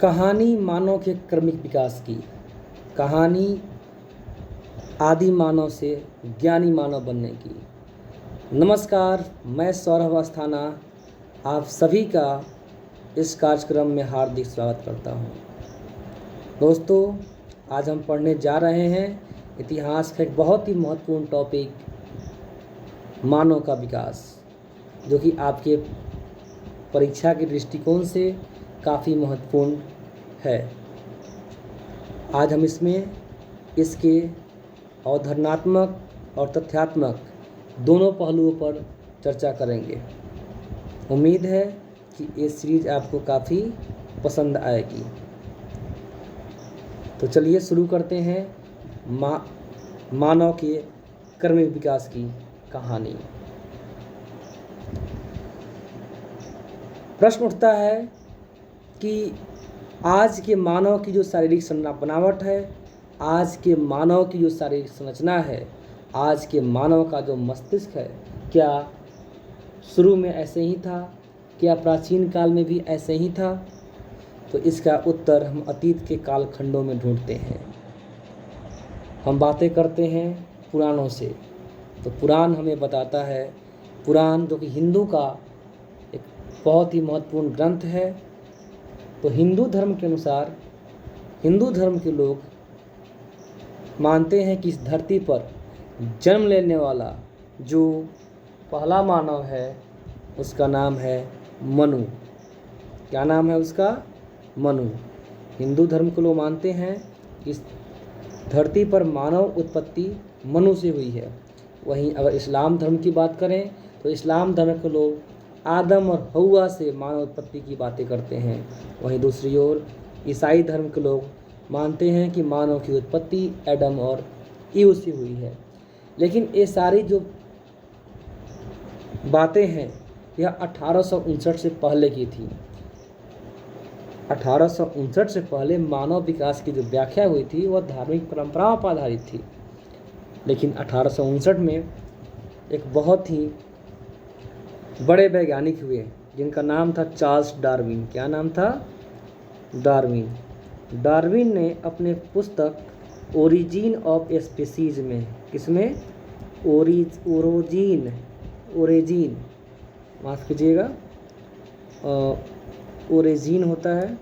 कहानी मानव के क्रमिक विकास की। कहानी आदि मानव से ज्ञानी मानव बनने की। नमस्कार, मैं सौरभ अस्थाना आप सभी का इस कार्यक्रम में हार्दिक स्वागत करता हूं। दोस्तों, आज हम पढ़ने जा रहे हैं इतिहास का एक बहुत ही महत्वपूर्ण टॉपिक, मानव का विकास, जो कि आपके परीक्षा के दृष्टिकोण से काफ़ी महत्वपूर्ण है। आज हम इसमें इसके अवधारणात्मक और तथ्यात्मक दोनों पहलुओं पर चर्चा करेंगे। उम्मीद है कि ये सीरीज आपको काफ़ी पसंद आएगी। तो चलिए शुरू करते हैं मानव के क्रमिक विकास की कहानी। प्रश्न उठता है कि आज के मानव की जो शारीरिक बनावट है, आज के मानव की जो शारीरिक संरचना है, आज के मानव का जो मस्तिष्क है, क्या शुरू में ऐसे ही था? क्या प्राचीन काल में भी ऐसे ही था? तो इसका उत्तर हम अतीत के कालखंडों में ढूंढते हैं। हम बातें करते हैं पुराणों से, तो पुराण हमें बताता है, पुराण जो कि हिंदू का एक बहुत ही महत्वपूर्ण ग्रंथ है। तो हिंदू धर्म के अनुसार हिंदू धर्म के लोग मानते हैं कि इस धरती पर जन्म लेने वाला जो पहला मानव है उसका नाम है मनु। क्या नाम है उसका? मनु। हिंदू धर्म के लोग मानते हैं कि इस धरती पर मानव उत्पत्ति मनु से हुई है। वहीं अगर इस्लाम धर्म की बात करें तो इस्लाम धर्म के लोग आदम और हव्वा से मानव उत्पत्ति की बातें करते हैं। वहीं दूसरी ओर ईसाई धर्म के लोग मानते हैं कि मानव की उत्पत्ति एडम और ईव से हुई है। लेकिन ये सारी जो बातें हैं यह 1859 से पहले की थी। 1859 से पहले मानव विकास की जो व्याख्या हुई थी वह धार्मिक परंपराओं पर आधारित थी। लेकिन 1859 में एक बहुत ही बड़े वैज्ञानिक हुए जिनका नाम था चार्ल्स डार्विन। क्या नाम था? डार्विन। डार्विन ने अपने पुस्तक ओरिजिन ऑफ स्पीसीज में, किसमें? ओरिजिन माफ़ कीजिएगा, ओरिजिन होता है,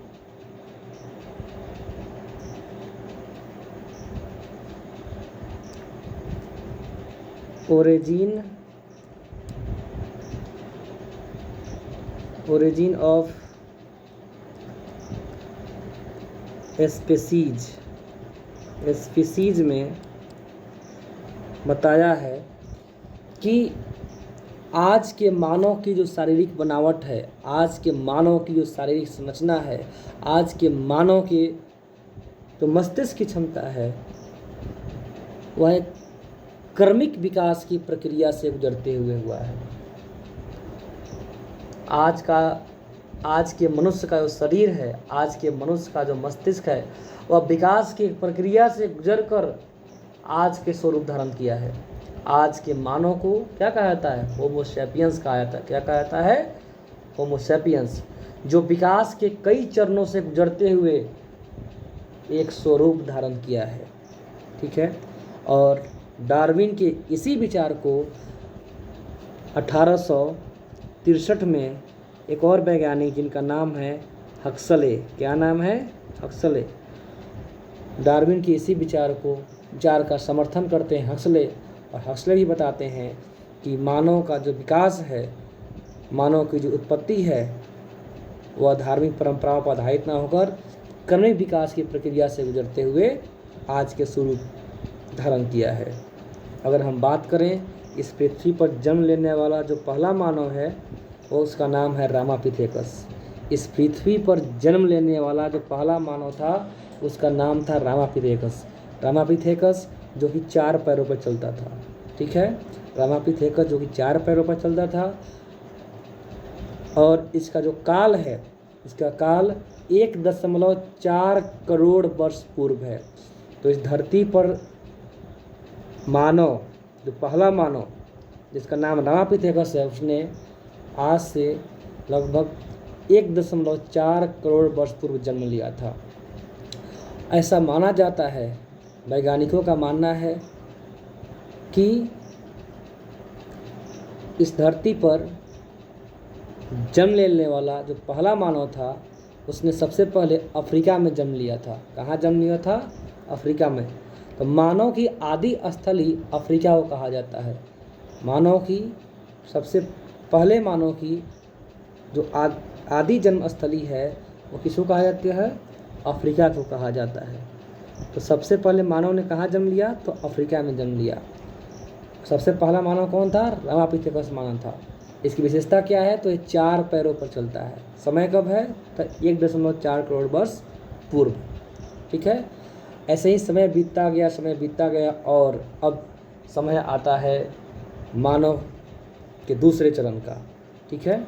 ओरिजिन ऑफ स्पीसीज में बताया है कि आज के मानव की जो शारीरिक बनावट है, आज के मानव की जो शारीरिक संरचना है, आज के मानव के जो मस्तिष्क की क्षमता है, वह एक क्रमिक विकास की प्रक्रिया से गुजरते हुए हुआ है। आज के मनुष्य का जो शरीर है, आज के मनुष्य का जो मस्तिष्क है, वह विकास की प्रक्रिया से गुजरकर आज के स्वरूप धारण किया है। आज के मानव को क्या कहा जाता है? होमो सैपियंस कहा जाता है। क्या कहा जाता है? होमो सैपियंस, जो विकास के कई चरणों से गुजरते हुए एक स्वरूप धारण किया है। ठीक है। और डार्विन के इसी विचार को 1863 में एक और वैज्ञानिक जिनका नाम है हक्सले। क्या नाम है? हक्सले। डार्विन के इसी विचार का समर्थन करते हैं हक्सले, और हक्सले भी बताते हैं कि मानव का जो विकास है, मानव की जो उत्पत्ति है, वह धार्मिक परंपराओं पर आधारित न होकर क्रमिक विकास की प्रक्रिया से गुजरते हुए आज के स्वरूप धारण किया है। अगर हम बात करें इस पृथ्वी पर जन्म लेने वाला जो पहला मानव है, वो उसका नाम है रामापिथेकस। इस पृथ्वी पर जन्म लेने वाला जो पहला मानव था उसका नाम था रामापिथेकस। रामापिथेकस जो कि 4 पैरों पर चलता था। ठीक है। रामापिथेकस जो कि 4 पैरों पर चलता था, और इसका जो काल है, इसका काल 1.4 करोड़ वर्ष पूर्व है। तो इस धरती पर मानव, जो पहला मानव जिसका नाम रामापिथेकस है, उसने आज से लगभग 1.4 करोड़ वर्ष पूर्व जन्म लिया था। ऐसा माना जाता है, वैज्ञानिकों का मानना है कि इस धरती पर जन्म लेने वाला जो पहला मानव था उसने सबसे पहले अफ्रीका में जन्म लिया था। कहाँ जन्म लिया था? अफ्रीका में। तो मानव की आदि स्थल ही अफ्रीका को कहा जाता है। मानव की सबसे पहले मानव की जो आदि जन्म स्थली है वो किसको कहा जाता है? अफ्रीका को कहा जाता है। तो सबसे पहले मानव ने कहाँ जन्म लिया? तो अफ्रीका में जन्म लिया। सबसे पहला मानव कौन था? रामापिथेकस मानव था। इसकी विशेषता क्या है? तो ये 4 पैरों पर चलता है। समय कब है? तो 1.4 करोड़ वर्ष पूर्व। ठीक है। ऐसे ही समय बीतता गया और अब समय आता है मानव के दूसरे चरण का। ठीक है।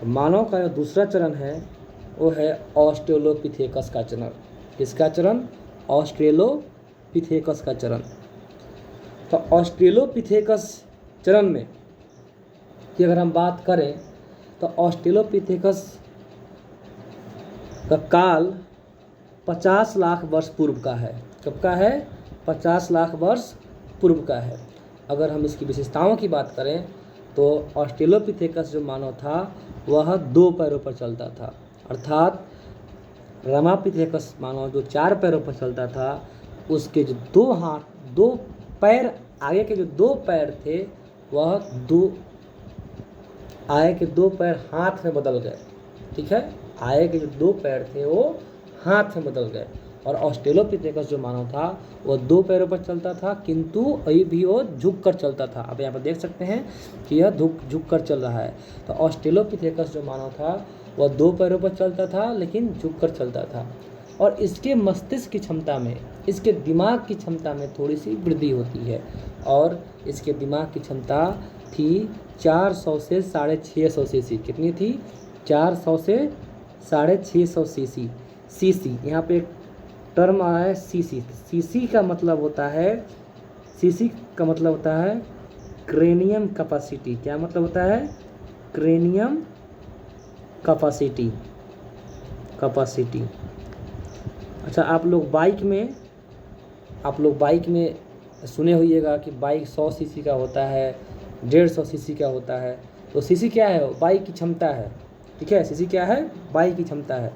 मानव का जो दूसरा चरण है वो है ऑस्ट्रेलोपिथेकस का चरण। किसका चरण? ऑस्ट्रेलोपिथेकस का चरण। तो ऑस्ट्रेलोपिथेकस चरण में कि अगर हम बात करें तो ऑस्ट्रेलोपिथेकस का काल 50 लाख वर्ष पूर्व का है। कब का है? 50 लाख वर्ष पूर्व का है। अगर हम इसकी विशेषताओं की बात करें तो ऑस्ट्रेलोपिथेकस जो मानव था वह 2 पैरों पर चलता था, अर्थात रामापिथेकस मानव जो 4 पैरों पर चलता था उसके जो 2 पैर आगे के जो 2 पैर थे वह आगे के 2 पैर हाथ में बदल गए। ठीक है। आगे के जो 2 पैर थे वो हाथ में बदल गए। और ऑस्ट्रेलोपिथेकस जो मानव था वह 2 पैरों पर चलता था, किंतु अभी भी वो झुक कर चलता था। अब यहाँ पर देख सकते हैं कि यह झुक कर चल रहा है। तो ऑस्ट्रेलोपिथेकस जो मानव था वह 2 पैरों पर चलता था लेकिन झुक कर चलता था। और इसके मस्तिष्क की क्षमता में, इसके दिमाग की क्षमता में थोड़ी सी वृद्धि होती है। और इसके दिमाग की क्षमता थी 400 से 650 सीसी। कितनी थी? 400 से 650 सीसी। यहाँ पे एक टर्म आया है सीसी। सीसी का मतलब होता है क्रेनियम कैपेसिटी। क्या मतलब होता है? Cranium capacity. अच्छा, आप लोग बाइक में सुने होइएगा कि बाइक 100 सीसी का होता है, 150 सीसी का होता है। तो सीसी क्या है? बाइक की क्षमता है। ठीक है। सीसी क्या है? बाइक की क्षमता है।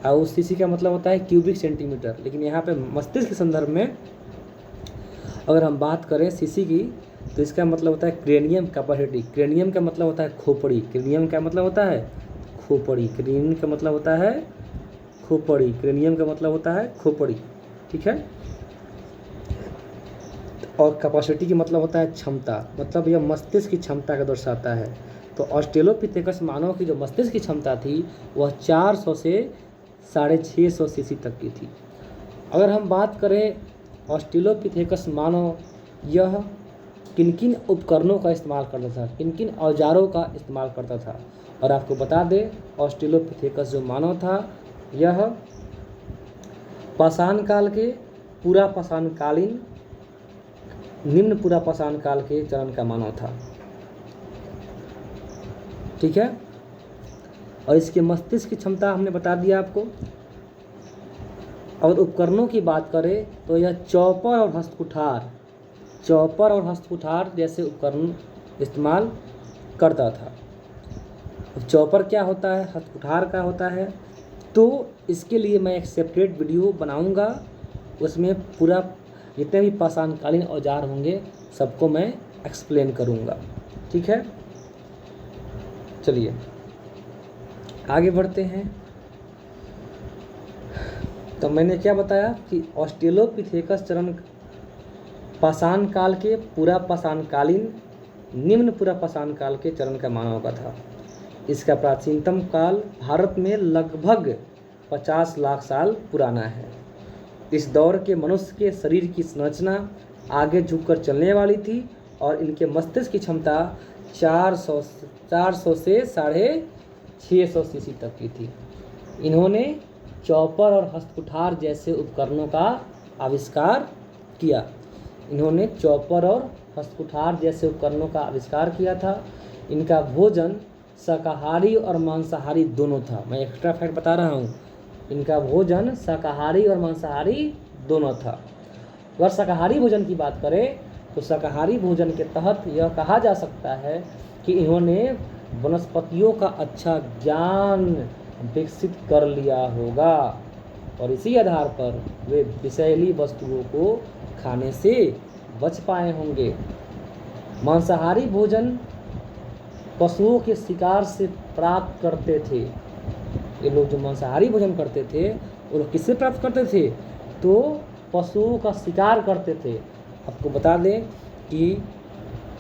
और उस सीसी का मतलब होता है क्यूबिक सेंटीमीटर। लेकिन यहाँ पे मस्तिष्क के संदर्भ में अगर हम बात करें सीसी की तो इसका मतलब होता है क्रेनियम कैपेसिटी। क्रेनियम का मतलब होता है खोपड़ी। क्रेनियम का मतलब होता है खोपड़ी। क्रेनियम का मतलब होता है खोपड़ी। ठीक है। और कैपेसिटी की मतलब होता है क्षमता, मतलब यह मस्तिष्क की क्षमता का दर्शाता है। तो ऑस्ट्रेलोपिथेकस मानव की जो मस्तिष्क की क्षमता थी वह 400 से 650 सीसी तक की थी। अगर हम बात करें ऑस्ट्रेलोपिथेकस मानव यह किन किन उपकरणों का इस्तेमाल करता था, किन किन औजारों का इस्तेमाल करता था। और आपको बता दें ऑस्ट्रेलोपिथेकस जो मानव था यह पाषाण काल के पूरा पाषाणकालीन निम्न पूरा पाषाण काल के चरण का मानव था। ठीक है। और इसके मस्तिष्क की क्षमता हमने बता दिया आपको। और उपकरणों की बात करें तो यह चॉपर और हस्तकुठार जैसे उपकरण इस्तेमाल करता था। चॉपर क्या होता है, हस्तकुठार क्या होता है, तो इसके लिए मैं एक सेपरेट वीडियो बनाऊंगा। उसमें पूरा जितने भी पाषाणकालीन औजार होंगे सबको मैं एक्सप्लेन करूंगा। ठीक है। चलिए आगे बढ़ते हैं। तो मैंने क्या बताया कि ऑस्ट्रेलोपिथेकस चरण पाषाण काल के पूरा पाषाणकालीन निम्न पूरा पाषाण काल के चरण का मानव का था। इसका प्राचीनतम काल भारत में लगभग 50 लाख साल पुराना है। इस दौर के मनुष्य के शरीर की संरचना आगे झुककर चलने वाली थी और इनके मस्तिष्क की क्षमता 400 से 650 सीसी तक की थी। इन्होंने चॉपर और हस्तकुठार जैसे उपकरणों का आविष्कार किया था। इनका भोजन शाकाहारी और मांसाहारी दोनों था। मैं एक्स्ट्रा फैक्ट बता रहा हूँ, इनका भोजन शाकाहारी और मांसाहारी दोनों था। अगर शाकाहारी भोजन की बात करें तो शाकाहारी भोजन के तहत यह कहा जा सकता है कि इन्होंने वनस्पतियों का अच्छा ज्ञान विकसित कर लिया होगा और इसी आधार पर वे विषैली वस्तुओं को खाने से बच पाए होंगे। मांसाहारी भोजन पशुओं के शिकार से प्राप्त करते थे। ये लोग जो मांसाहारी भोजन करते थे वो लोग किससे प्राप्त करते थे? तो पशुओं का शिकार करते थे। आपको बता दें कि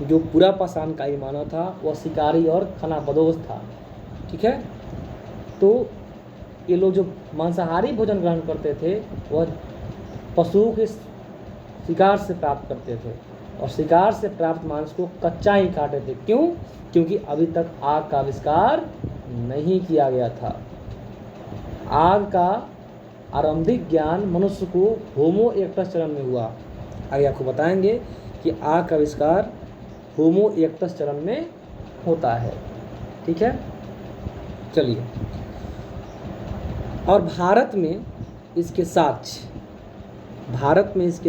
जो पूरा पाषाणकालीन मानव था वह शिकारी और खानाबदोश था। ठीक है, तो ये लोग जो मांसाहारी भोजन ग्रहण करते थे वह पशुओं के शिकार से प्राप्त करते थे और शिकार से प्राप्त मांस को कच्चा ही खाते थे। क्यों? क्योंकि अभी तक आग का आविष्कार नहीं किया गया था। आग का आरंभिक ज्ञान मनुष्य को होमो इरेक्टस चरण में हुआ। आगे आपको बताएंगे कि आग का आविष्कार होमो इरेक्टस चरण में होता है। ठीक है, चलिए। और भारत में इसके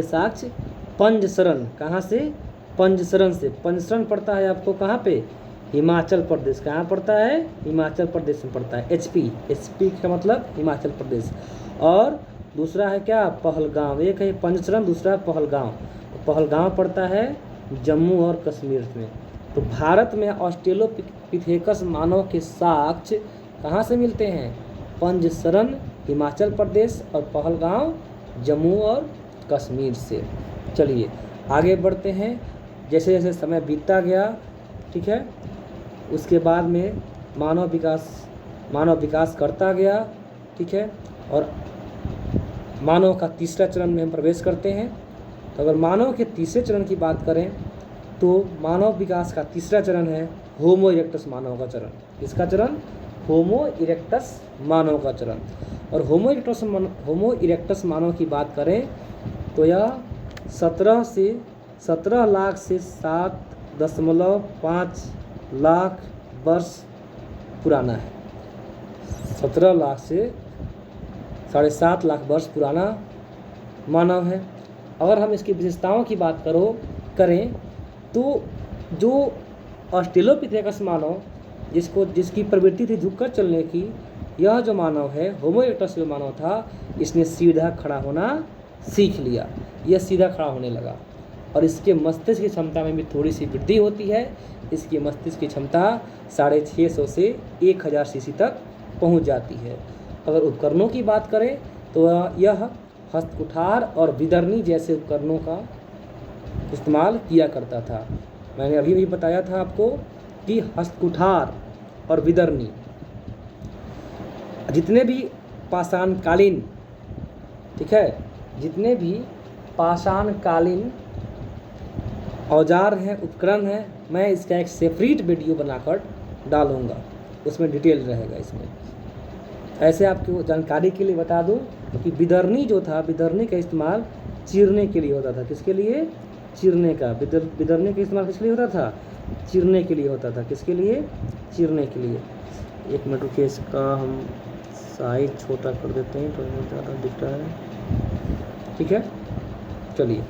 साक्ष्य पंजसरण, कहाँ से? पंजसरण से। पंजसरण पड़ता है आपको कहाँ पे? हिमाचल प्रदेश। कहाँ पड़ता है? हिमाचल प्रदेश में पड़ता है। एचपी का मतलब हिमाचल प्रदेश। और दूसरा है क्या? पहलगाम। एक है पंजसरण, दूसरा है पहलगाम। तो पहलगाम पड़ता है जम्मू और कश्मीर में। तो भारत में ऑस्ट्रेलोपिथेकस मानव के साक्ष्य कहाँ से मिलते हैं? पंजसरण हिमाचल प्रदेश और पहलगाम जम्मू और कश्मीर से। चलिए आगे बढ़ते हैं। जैसे जैसे समय बीतता गया, ठीक है, उसके बाद में मानव विकास करता गया। ठीक है, और मानव का तीसरा चरण में हम प्रवेश करते हैं। तो अगर मानव के तीसरे चरण की बात करें तो मानव विकास का तीसरा चरण है होमो इरेक्टस मानव का चरण। किसका चरण? होमो इरेक्टस मानव का चरण। और होमो इरेक्टस मानव की बात करें तो यह 17 लाख से 7.5 लाख वर्ष पुराना है। 17 लाख से 7.5 लाख वर्ष पुराना मानव है। अगर हम इसकी विशेषताओं की बात करें तो जो ऑस्ट्रेलोपिथेकस मानव जिसकी प्रवृत्ति थी झुककर चलने की, यह जो मानव है होमो इरेक्टस जो मानव था, इसने सीधा खड़ा होना सीख लिया। यह सीधा खड़ा होने लगा और इसके मस्तिष्क की क्षमता में भी थोड़ी सी वृद्धि होती है। इसकी मस्तिष्क की क्षमता 650 से 1000 सीसी तक पहुंच जाती है। अगर उपकरणों की बात करें तो यह हस्तकुठार और विदर्नी जैसे उपकरणों का इस्तेमाल किया करता था। मैंने अभी भी बताया था आपको कि हस्तकुठार और विदर्नी जितने भी पाषाणकालीन, ठीक है, जितने भी पाषाणकालीन औजार हैं, उपकरण हैं, मैं इसका एक सेपरेट वीडियो बनाकर डालूंगा, उसमें डिटेल रहेगा इसमें। ऐसे आपको जानकारी के लिए बता दूं कि विदर्नी जो था, विदर्नी का इस्तेमाल चीरने के लिए होता था। किसके लिए? चीरने का। विदर्नी का इस्तेमाल किसके लिए होता था? चीरने के लिए होता था। किसके लिए? चीरने के लिए। एक मिनट रुकिए, इसका हम साइज छोटा कर देते हैं तो ज़्यादा दिख रहा है। ठीक है, चलिए।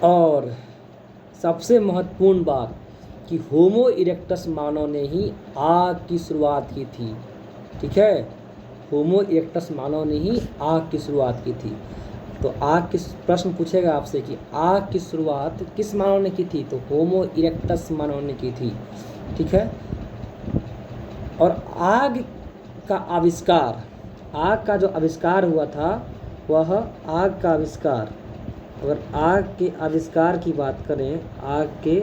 और सबसे महत्वपूर्ण बात कि होमो इरेक्टस मानव ने ही आग की शुरुआत की थी। ठीक है, होमो इरेक्टस मानव ने ही आग की शुरुआत की थी। तो आग की प्रश्न पूछेगा आपसे कि आग की शुरुआत किस मानव ने की थी? तो होमो इरेक्टस मानव ने की थी। ठीक है, और आग का जो आविष्कार हुआ था, वह आग का आविष्कार, अगर आग के आविष्कार की बात करें, आग के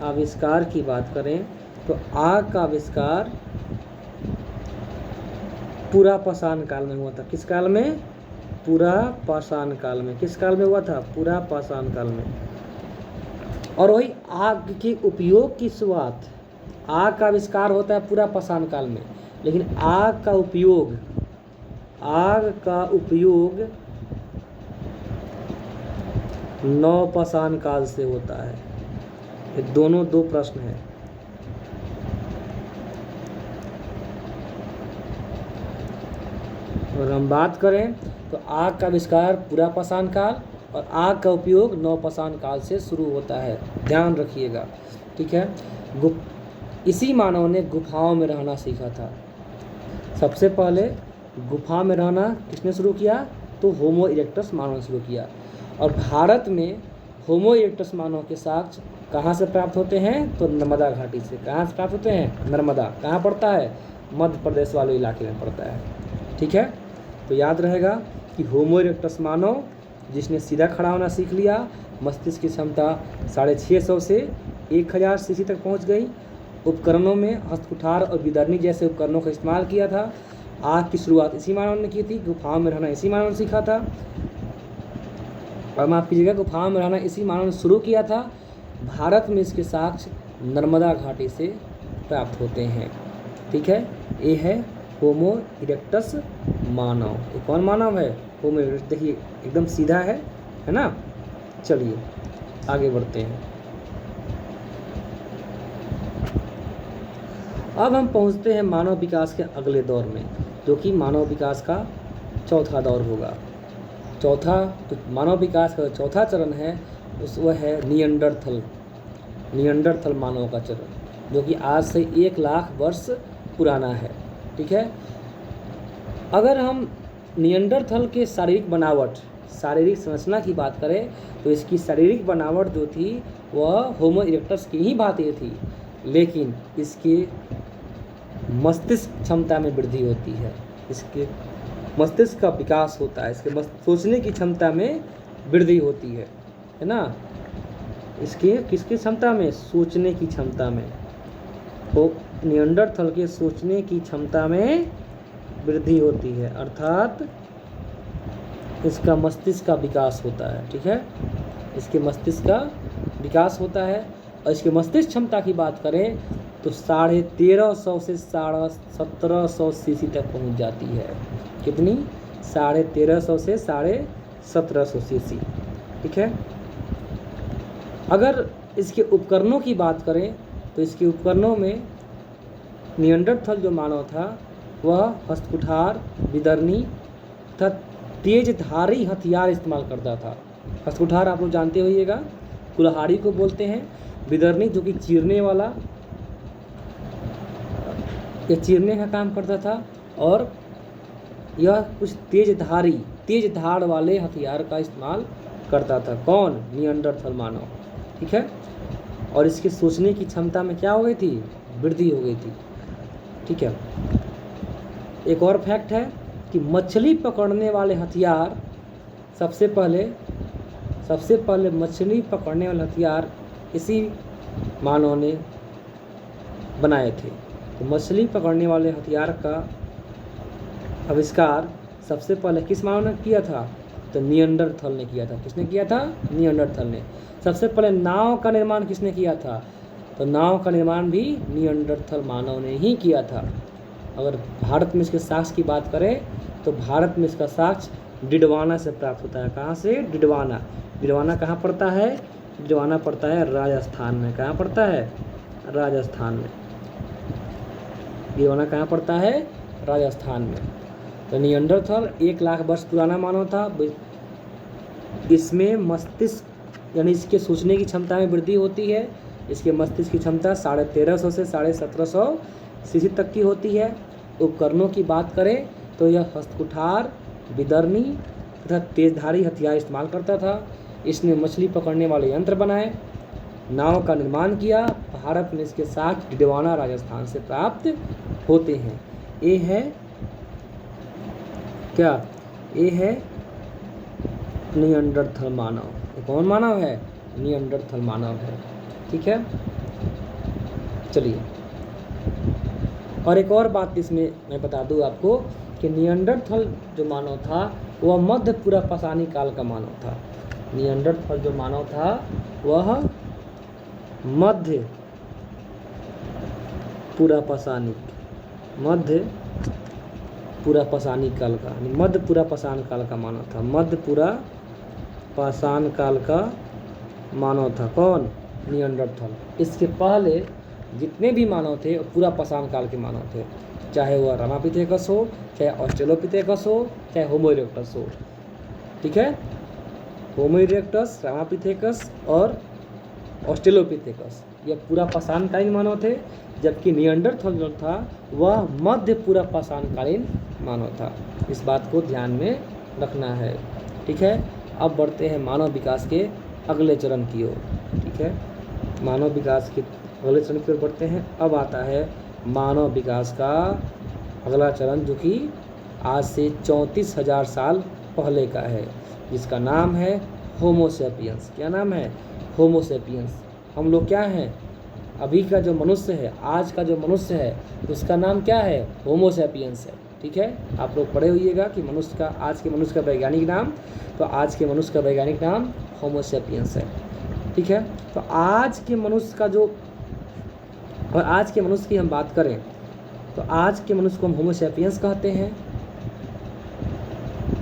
आविष्कार की बात करें तो आग का आविष्कार पूरा पाषाण काल में हुआ था। किस काल में? पूरा पाषाण काल में। किस काल में हुआ था? पूरा पाषाण काल में। और वही आग के उपयोग की शुरुआत, आग का आविष्कार होता है पूरा पाषाण काल में, लेकिन आग का उपयोग नवपाषाण काल से होता है। ये दोनों दो प्रश्न हैं। अगर हम बात करें तो आग का आविष्कार पुरापाषाण काल और आग का उपयोग नवपाषाण काल से शुरू होता है, ध्यान रखिएगा। ठीक है। इसी मानव ने गुफाओं में रहना सीखा था। सबसे पहले गुफा में रहना किसने शुरू किया? तो होमो इरेक्टस मानव ने शुरू किया। और भारत में होमो इरेक्टस मानव के साक्ष्य कहाँ से प्राप्त होते हैं? तो नर्मदा घाटी से। कहाँ से प्राप्त होते हैं? नर्मदा। कहाँ पड़ता है? मध्य प्रदेश वाले इलाके में पड़ता है। ठीक है। तो याद रहेगा कि होमो इरेक्टस मानव जिसने सीधा खड़ा होना सीख लिया, मस्तिष्क की क्षमता 650 से 1000 सीसी तक पहुंच गई। उपकरणों में हस्तकुठार और विदर्नी जैसे उपकरणों का इस्तेमाल किया था। आग की शुरुआत इसी मानव ने की थी। गुफाओं में रहना इसी मानव ने सीखा था। और माफ़ कीजिएगा, गुफाओं में रहना इसी मानव ने शुरू किया था। भारत में इसके साक्ष्य नर्मदा घाटी से प्राप्त होते हैं। ठीक है। ये है होमो इरेक्टस मानव। ये कौन मानव है? होमो इरेक्टस। देखिए एकदम सीधा है ना। चलिए आगे बढ़ते हैं। अब हम पहुंचते हैं मानव विकास के अगले दौर में, जो कि मानव विकास का चौथा दौर होगा। तो मानव विकास का चौथा चरण है वह है नियंडरथल मानव का चरण, जो कि आज से 1 लाख वर्ष पुराना है। ठीक है। अगर हम नियंडरथल के शारीरिक संरचना की बात करें तो इसकी शारीरिक बनावट जो थी वह होमो इरेक्टस की ही भांति थी, लेकिन इसके मस्तिष्क क्षमता में वृद्धि होती है। इसके मस्तिष्क का विकास होता है। इसके सोचने की क्षमता में वृद्धि होती है ना। इसके किसकी क्षमता में? सोचने की क्षमता में। तो नियंडरथल के सोचने की क्षमता में वृद्धि होती है, अर्थात इसका मस्तिष्क का विकास होता है। ठीक है। इसके मस्तिष्क का विकास होता है। और इसके मस्तिष्क क्षमता की बात करें तो 1350 से 1750 सीसी तक पहुंच जाती है। कितनी? 1350 से 1750 सीसी। ठीक है। अगर इसके उपकरणों की बात करें तो इसके उपकरणों में नियंडरथल जो मानव था वह हस्तकुठार, विदर्नी तथा तेजधारी हथियार इस्तेमाल करता था। हस्तकुठार आप लोग जानते होइएगा, कुल्हाड़ी को बोलते हैं। विदर्नी जो कि चीरने का काम करता था। और यह कुछ तेज धार वाले हथियार का इस्तेमाल करता था। कौन? नियंडरथल मानव। ठीक है। और इसके सोचने की क्षमता में क्या हो गई थी? वृद्धि हो गई थी। ठीक है। एक और फैक्ट है कि मछली पकड़ने वाले हथियार सबसे पहले मछली पकड़ने वाले हथियार इसी मानव ने बनाए थे। तो मछली पकड़ने वाले हथियार का आविष्कार सबसे पहले किस मानव ने किया था? तो नियंडरथल ने किया था। किसने किया था? नियंडरथल ने। सबसे पहले नाव का निर्माण किसने किया था? तो नाव का निर्माण भी नियंडरथल मानव ने ही किया था। अगर भारत में इसके साक्ष्य की बात करें तो भारत में इसका साक्ष्य डिडवाना से प्राप्त होता है। कहाँ से? डिडवाना कहाँ पड़ता है? डिडवाना पड़ता है राजस्थान में। कहाँ पड़ता है? राजस्थान में। डिडवाना कहाँ पड़ता है? राजस्थान में। तो नियंडरथल 1 लाख वर्ष पुराना मानव था। इसमें मस्तिष्क यानी इसके सोचने की क्षमता में वृद्धि होती है। इसके मस्तिष्क की क्षमता 1350 से 1750 सीसी तक की होती है। उपकरणों की बात करें तो यह हस्तकुठार, विदर्नी तथा तेजधारी हथियार इस्तेमाल करता था। इसने मछली पकड़ने वाले यंत्र बनाए, नाव का निर्माण किया। भारत में इसके साथ डिडवाना राजस्थान से प्राप्त होते हैं। ये है क्या? ये है नियंडरथल मानव। ये कौन मानव है? नियंडरथल मानव है। ठीक है। चलिए और एक और बात इसमें मैं बता दूं आपको कि नियंडरथल जो मानव था वह मध्य पुरापाषाणी काल का मानव था। नियंडरथल जो मानव था वह मध्य पुरापाषाणी काल का मध्य पुरापाषाण काल का मानव था। मध्य पाषाण काल का मानव था। कौन? निएंडरथल। इसके पहले जितने भी मानव थे वो पूरा पाषाण काल के मानव थे, चाहे वह रामापिथेकस हो, चाहे ऑस्ट्रेलोपिथेकस हो, चाहे होमो इरेक्टस हो। ठीक है, होमो इरेक्टस, रामापिथेकस और ऑस्ट्रेलोपिथेकस ये पूरा पाषाणकालीन मानव थे, जबकि निएंडरथल जो था वह मध्य पूरा पाषाणकालीन मानव था। इस बात को ध्यान में रखना है। ठीक है, अब बढ़ते हैं मानव विकास के अगले चरण की ओर। ठीक है, मानव विकास के अगले चरण की ओर बढ़ते हैं। अब आता है मानव विकास का अगला चरण, जो कि आज से 34,000 साल पहले का है, जिसका नाम है होमो सैपियंस। क्या नाम है? Homo sapiens. हम लोग क्या हैं? अभी का जो मनुष्य है, आज का जो मनुष्य है, उसका नाम क्या है? होमो सैपियंस है। ठीक है, आप लोग पढ़े होइएगा कि मनुष्य का, आज के मनुष्य का वैज्ञानिक नाम, तो आज के मनुष्य का वैज्ञानिक नाम होमो सैपियंस है। ठीक है, तो आज के मनुष्य का जो, और आज के मनुष्य की हम बात करें तो आज के मनुष्य को हम होमो सैपियंस कहते हैं।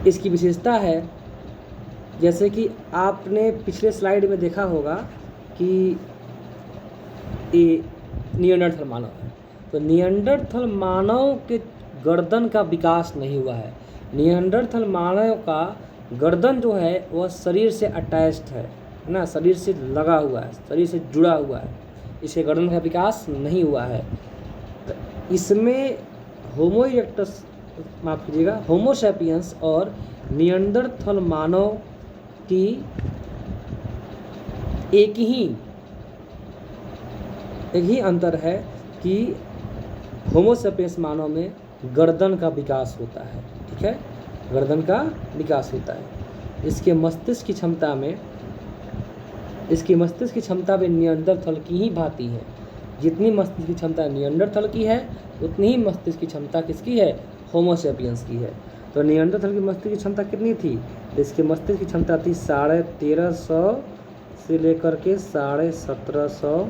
इसकी विशेषता है, जैसे कि आपने पिछले स्लाइड में देखा होगा कि ये निएंडरथल मानव है, तो निएंडरथल मानव के गर्दन का विकास नहीं हुआ है। निएंडरथल मानव का गर्दन जो है वह शरीर से अटैच्ड है ना, शरीर से लगा हुआ है, शरीर से जुड़ा हुआ है, इसके गर्दन का विकास नहीं हुआ है। तो इसमें होमो इरेक्टस, माफ कीजिएगा, होमो सैपियंस और निएंडरथल मानव की एक ही अंतर है कि होमो सैपियंस मानव में गर्दन का विकास होता है। ठीक है, गर्दन का विकास होता है। इसके मस्तिष्क की क्षमता में निएंडरथल की ही भांति है। जितनी मस्तिष्क की क्षमता निएंडरथल की है, उतनी ही मस्तिष्क की क्षमता किसकी है? होमो सैपियंस की है। तो निएंडरथल की मस्तिष्क की क्षमता कितनी थी? इसके मस्तिष्क की क्षमता थी 1350 से लेकर के 1750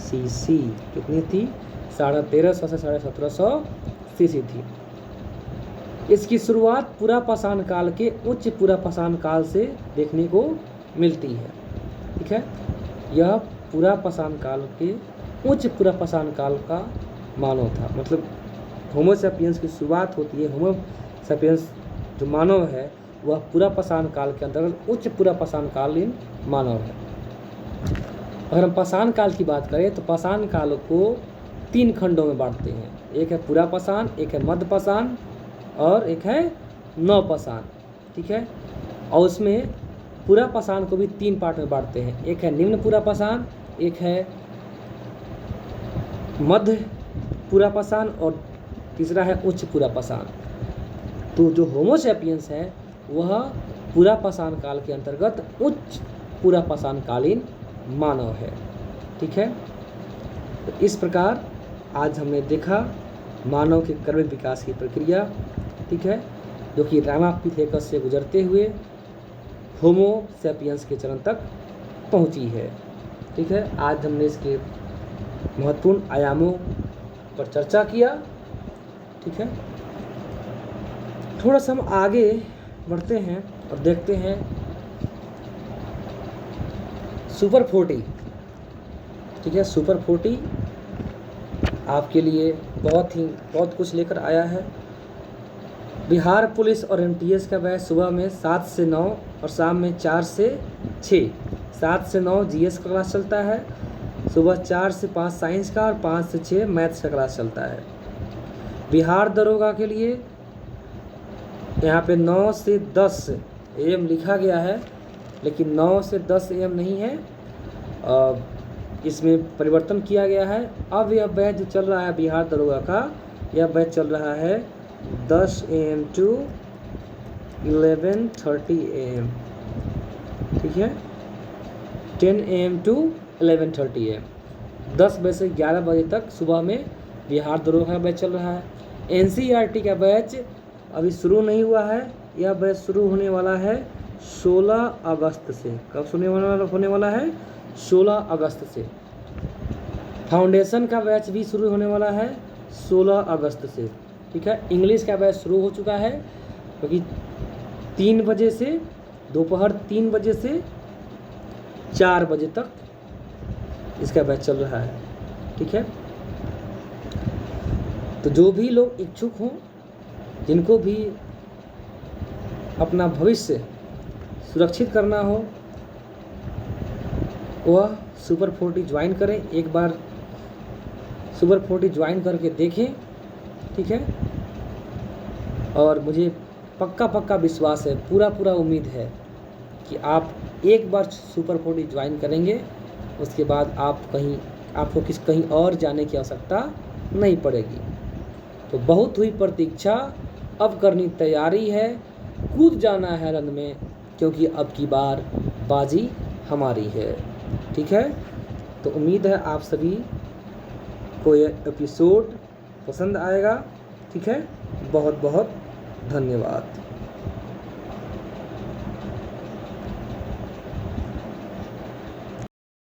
सीसी। कितनी थी? 1350 से 1750 सीसी थी। इसकी शुरुआत पूरा पाषाण काल के उच्च पूरा पाषाण काल से देखने को मिलती है। ठीक है, यह पूरा पाषाण काल के उच्च पूरा पाषाण काल का मानव था। मतलब होमो सैपियंस की शुरुआत होती है, होमो सैपियंस जो मानव है वह पूरा पाषाण काल के अंतर्गत उच्च पूरा पाषाण कालीन मानव है। अगर हम पाषाण काल की बात करें तो पाषाण काल को 3 खंडों में बांटते हैं। एक है पूरा पाषाण, एक है मध्य पाषाण और एक है नव पाषाण। ठीक है, और उसमें पूरा पाषाण को भी 3 पार्ट में बांटते हैं। एक है निम्न पूरा पाषाण, एक है मध्य पूरा पाषाण और तीसरा है उच्च पूरा पाषाण। तो जो होमो सैपियंस है वह पूरा पाषाण काल के अंतर्गत उच्च पूरा पाषाण कालीन मानव है। ठीक है, तो इस प्रकार आज हमने देखा मानव के क्रमिक विकास की प्रक्रिया। ठीक है, जो कि रामापिथेकस से गुजरते हुए होमो सैपियंस के चरण तक पहुंची है। ठीक है, आज हमने इसके महत्वपूर्ण आयामों पर चर्चा किया। ठीक है, थोड़ा सा हम आगे बढ़ते हैं और देखते हैं सुपर 40। ठीक है, सुपर 40 आपके लिए बहुत कुछ लेकर आया है। बिहार पुलिस और एमटीएस का बैच सुबह में 7 से 9 और शाम में 4 से 6। 7 से 9 जीएस का क्लास चलता है, सुबह 4 से 5 साइंस का और 5 से 6 मैथ्स का क्लास चलता है। बिहार दरोगा के लिए यहाँ पे 9 से 10 AM लिखा गया है, लेकिन 9 से 10 AM नहीं है, इसमें परिवर्तन किया गया है। अब यह बैच जो चल रहा है बिहार दरोगा का, यह बैच चल रहा है 10 AM to 11:30 AM। ठीक है, 10 AM to 11:30 AM, 10 बजे से 11 बजे तक सुबह में बिहार दरोगा का बैच चल रहा है। NCERT का बैच अभी शुरू नहीं हुआ है, यह बैच शुरू होने वाला है 16 अगस्त से। कब होने वाला है? 16 अगस्त से। फाउंडेशन का बैच भी शुरू होने वाला है 16 अगस्त से। ठीक है, इंग्लिश का बैच शुरू हो चुका है, क्योंकि 3 बजे से दोपहर 3 बजे से 4 बजे तक इसका बैच चल रहा है। ठीक है, तो जो भी लोग इच्छुक हों, जिनको भी अपना भविष्य सुरक्षित करना हो, वह सुपर 40 ज्वाइन करें। एक बार सुपर 40 ज्वाइन करके देखें। ठीक है, और मुझे पक्का विश्वास है, पूरा उम्मीद है कि आप एक बार सुपर 40 ज्वाइन करेंगे, उसके बाद आपको कहीं और जाने की आवश्यकता नहीं पड़ेगी। तो बहुत हुई प्रतीक्षा, अब करनी तैयारी है, कूद जाना है रन में, क्योंकि अब की बार बाजी हमारी है। ठीक है, तो उम्मीद है आप सभी को ये एपिसोड पसंद आएगा। ठीक है, बहुत बहुत धन्यवाद।